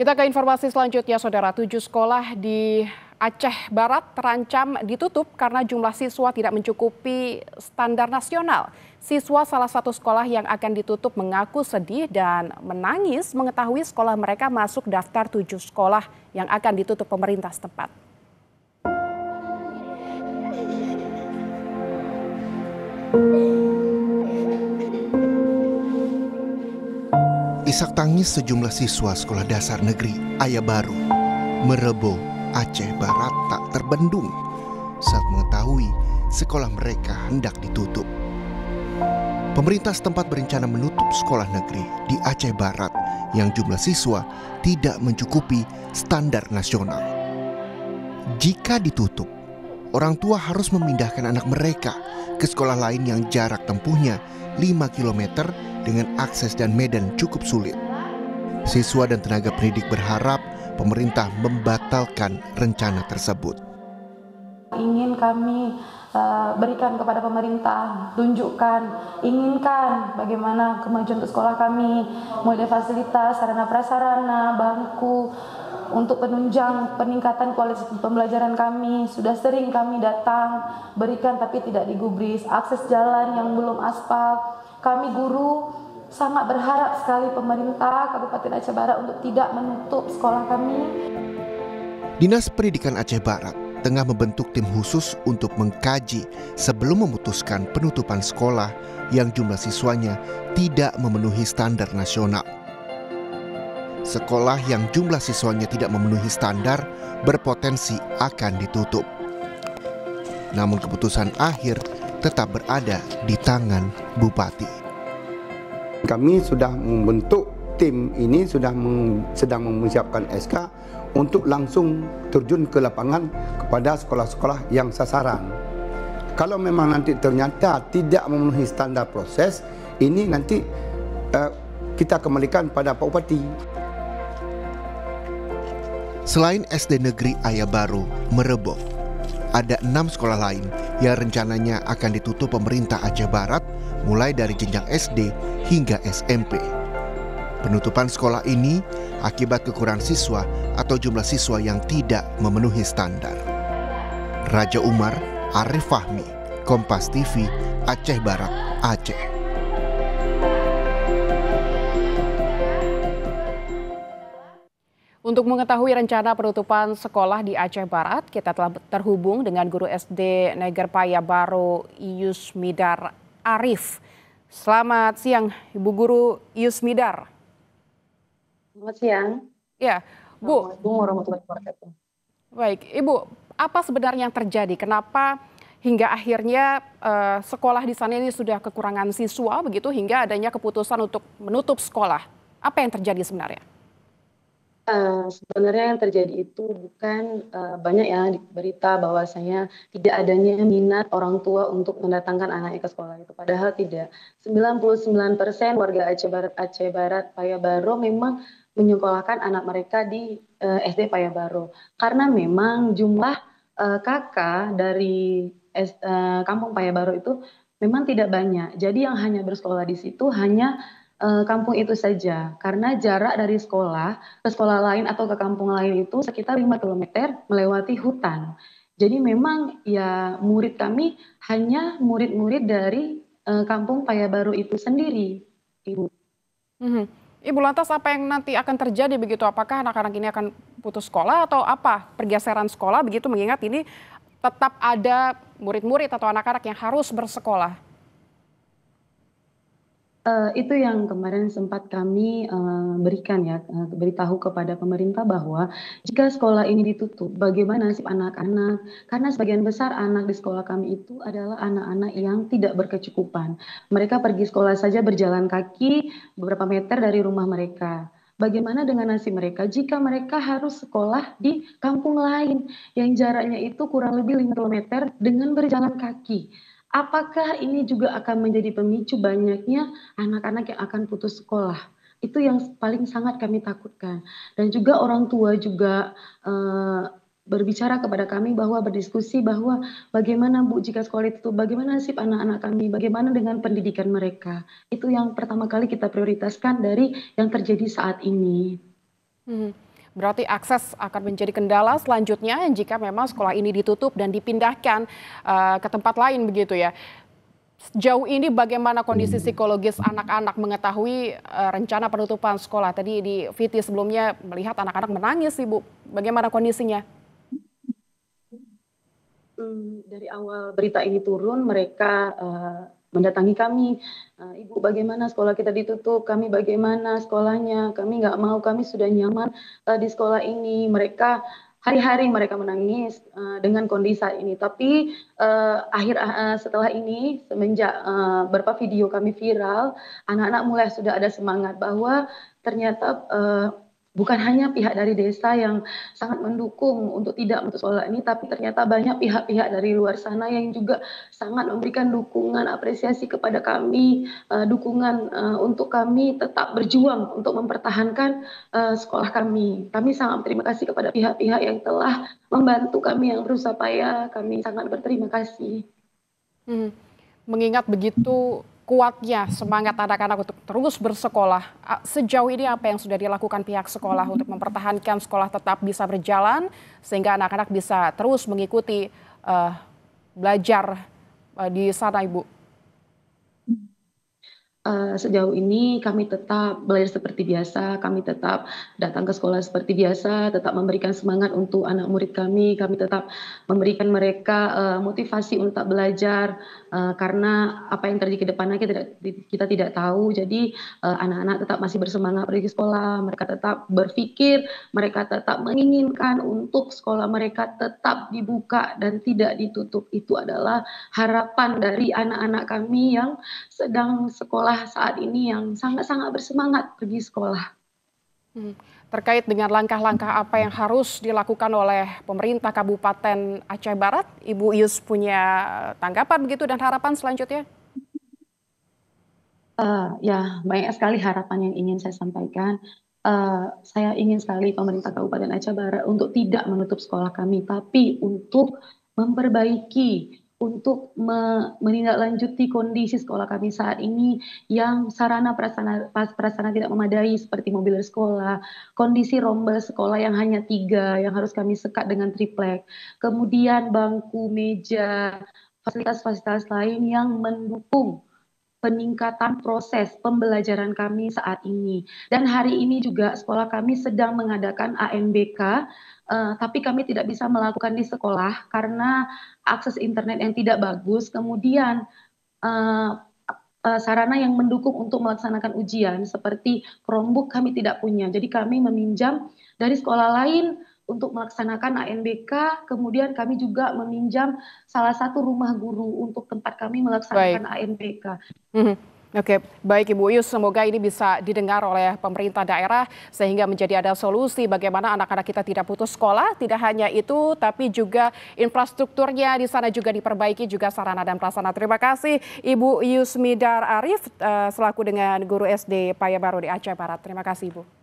Kita ke informasi selanjutnya, Saudara. 7 sekolah di Aceh Barat terancam ditutup karena jumlah siswa tidak mencukupi standar nasional. Siswa salah satu sekolah yang akan ditutup mengaku sedih dan menangis mengetahui sekolah mereka masuk daftar 7 sekolah yang akan ditutup pemerintah setempat. Isak tangis sejumlah siswa sekolah dasar negeri Ayah Baru, Merebon, Aceh Barat tak terbendung saat mengetahui sekolah mereka hendak ditutup. Pemerintah setempat berencana menutup sekolah negeri di Aceh Barat yang jumlah siswa tidak mencukupi standar nasional. Jika ditutup, orang tua harus memindahkan anak mereka ke sekolah lain yang jarak tempuhnya 5 km dengan akses dan medan cukup sulit. Siswa dan tenaga pendidik berharap pemerintah membatalkan rencana tersebut. Ingin kami berikan kepada pemerintah, tunjukkan, inginkan bagaimana kemajuan untuk sekolah kami, mulai dari fasilitas, sarana prasarana, bangku, untuk penunjang peningkatan kualitas pembelajaran kami. Sudah sering kami datang, berikan tapi tidak digubris, akses jalan yang belum aspal. Kami guru sangat berharap sekali pemerintah Kabupaten Aceh Barat untuk tidak menutup sekolah kami. Dinas Pendidikan Aceh Barat tengah membentuk tim khusus untuk mengkaji sebelum memutuskan penutupan sekolah yang jumlah siswanya tidak memenuhi standar nasional. Sekolah yang jumlah siswanya tidak memenuhi standar berpotensi akan ditutup. Namun keputusan akhir tetap berada di tangan Bupati. Kami sudah membentuk tim ini, sedang mempersiapkan SK untuk langsung terjun ke lapangan kepada sekolah-sekolah yang sasaran. Kalau memang nanti ternyata tidak memenuhi standar proses, ini nanti kita kembalikan pada Pak Bupati. Selain SD Negeri Ayah Baru, Merebon, ada 6 sekolah lain yang rencananya akan ditutup pemerintah Aceh Barat mulai dari jenjang SD hingga SMP. Penutupan sekolah ini akibat kekurangan siswa atau jumlah siswa yang tidak memenuhi standar. Raja Umar, Arif Fahmi, Kompas TV, Aceh Barat, Aceh. Untuk mengetahui rencana penutupan sekolah di Aceh Barat, kita telah terhubung dengan guru SD Negeri Ayah Baru Yusmidar Arif. Selamat siang, Ibu Guru Yusmidar. Selamat siang. Ya, Bu. Assalamualaikum warahmatullahi wabarakatuh. Baik, Ibu, apa sebenarnya yang terjadi? Kenapa hingga akhirnya sekolah di sana ini sudah kekurangan siswa begitu hingga adanya keputusan untuk menutup sekolah? Apa yang terjadi sebenarnya? Sebenarnya yang terjadi itu bukan banyak ya berita bahwasanya tidak adanya minat orang tua untuk mendatangkan anaknya ke sekolah itu. Padahal tidak. 99% warga Aceh Barat Ayah Baru memang menyekolahkan anak mereka di SD Ayah Baru. Karena memang jumlah kakak dari kampung Ayah Baru itu memang tidak banyak. Jadi yang hanya bersekolah di situ hanya kampung itu saja, karena jarak dari sekolah ke sekolah lain atau ke kampung lain itu sekitar 5 km melewati hutan. Jadi memang ya murid kami hanya murid-murid dari kampung Ayah Baru itu sendiri, Ibu. Ibu, lantas apa yang nanti akan terjadi begitu? Apakah anak-anak ini akan putus sekolah atau apa? Pergeseran sekolah begitu, mengingat ini tetap ada murid-murid atau anak-anak yang harus bersekolah. Itu yang kemarin sempat kami berikan ya, beritahu kepada pemerintah bahwa jika sekolah ini ditutup, bagaimana nasib anak-anak? Karena sebagian besar anak di sekolah kami itu adalah anak-anak yang tidak berkecukupan. Mereka pergi sekolah saja berjalan kaki beberapa meter dari rumah mereka. Bagaimana dengan nasib mereka jika mereka harus sekolah di kampung lain yang jaraknya itu kurang lebih 5 km dengan berjalan kaki? Apakah ini juga akan menjadi pemicu banyaknya anak-anak yang akan putus sekolah? Itu yang paling sangat kami takutkan. Dan juga orang tua juga berbicara kepada kami bahwa berdiskusi bahwa bagaimana Bu jika sekolah itu, bagaimana nasib anak-anak kami, bagaimana dengan pendidikan mereka. Itu yang pertama kali kita prioritaskan dari yang terjadi saat ini. Berarti akses akan menjadi kendala selanjutnya jika memang sekolah ini ditutup dan dipindahkan ke tempat lain begitu ya. Sejauh ini bagaimana kondisi psikologis anak-anak mengetahui rencana penutupan sekolah? Tadi di VT sebelumnya melihat anak-anak menangis, Ibu. Bagaimana kondisinya? Dari awal berita ini turun, mereka mendatangi kami, "Ibu, bagaimana sekolah kita ditutup? Kami bagaimana sekolahnya? Kami nggak mau, kami sudah nyaman di sekolah ini." Mereka hari-hari mereka menangis dengan kondisi saat ini. Tapi setelah ini, semenjak beberapa video kami viral, anak-anak mulai sudah ada semangat bahwa ternyata bukan hanya pihak dari desa yang sangat mendukung untuk tidak menutup sekolah ini, tapi ternyata banyak pihak-pihak dari luar sana yang juga sangat memberikan dukungan, apresiasi kepada kami, dukungan untuk kami tetap berjuang untuk mempertahankan sekolah kami. Kami sangat berterima kasih kepada pihak-pihak yang telah membantu kami yang berusaha payah. Kami sangat berterima kasih. Mengingat begitu kuatnya semangat anak-anak untuk terus bersekolah, sejauh ini apa yang sudah dilakukan pihak sekolah untuk mempertahankan sekolah tetap bisa berjalan sehingga anak-anak bisa terus mengikuti belajar di sana, Ibu? Sejauh ini kami tetap belajar seperti biasa, kami tetap datang ke sekolah seperti biasa, tetap memberikan semangat untuk anak murid kami tetap memberikan mereka motivasi untuk belajar, karena apa yang terjadi ke depannya kita tidak tahu. Jadi anak-anak tetap masih bersemangat pergi ke sekolah, mereka tetap berpikir, mereka tetap menginginkan untuk sekolah mereka tetap dibuka dan tidak ditutup. Itu adalah harapan dari anak-anak kami yang sedang sekolah saat ini, yang sangat-sangat bersemangat pergi sekolah. Terkait dengan langkah-langkah apa yang harus dilakukan oleh pemerintah Kabupaten Aceh Barat, Ibu Yus punya tanggapan begitu dan harapan selanjutnya? Ya, banyak sekali harapan yang ingin saya sampaikan. Saya ingin sekali pemerintah Kabupaten Aceh Barat untuk tidak menutup sekolah kami, tapi untuk memperbaiki, untuk menindaklanjuti kondisi sekolah kami saat ini yang sarana prasarana tidak memadai seperti mobil sekolah, kondisi rombel sekolah yang hanya 3 yang harus kami sekat dengan triplek, kemudian bangku, meja, fasilitas-fasilitas lain yang mendukung peningkatan proses pembelajaran kami saat ini. Dan hari ini juga sekolah kami sedang mengadakan ANBK, tapi kami tidak bisa melakukan di sekolah karena akses internet yang tidak bagus, kemudian sarana yang mendukung untuk melaksanakan ujian seperti Chromebook kami tidak punya. Jadi kami meminjam dari sekolah lain untuk melaksanakan ANBK, kemudian kami juga meminjam salah satu rumah guru untuk tempat kami melaksanakan ANBK. Oke, baik Ibu Yus, semoga ini bisa didengar oleh pemerintah daerah sehingga menjadi ada solusi bagaimana anak-anak kita tidak putus sekolah. Tidak hanya itu, tapi juga infrastrukturnya di sana juga diperbaiki, juga sarana dan prasarana. Terima kasih Ibu Yusmidar Arif selaku dengan guru SD Payabaru di Aceh Barat. Terima kasih Ibu.